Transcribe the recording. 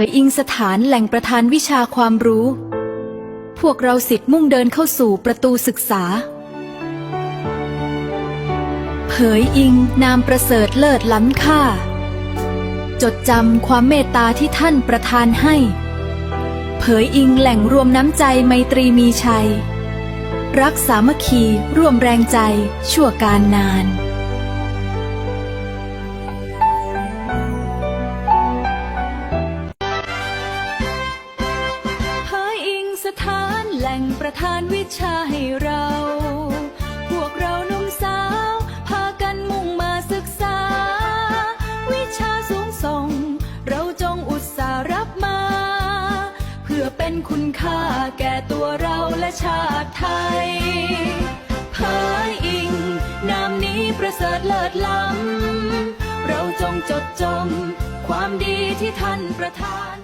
ยอิงสถานแหล่งประทานวิชาความรู้ พวกเราศิษย์มุ่งเดินเข้าสู่ประตูศึกษา เผยอิงนามประเสริฐเลิศล้ำค่า จดจำความเมตตาที่ท่านประทานให้ เผยอิงแหล่งรวมน้ำใจไมตรีมีชัย รักสามัคคีร่วมแรงใจชั่วการนานเผยอิงสถานแหล่งประทานวิชาให้เรา พวกเราหนุ่มสาวพากันมุ่งมาศึกษา วิชาสูงส่งเราจงอุตสาหรับมา เพื่อเป็นคุณค่าแก่ตัวเราและชาติไทยเผยอิงนามนี้ประเสริฐเลิศล้ำเราจงจดจำความดีที่ท่านประทาน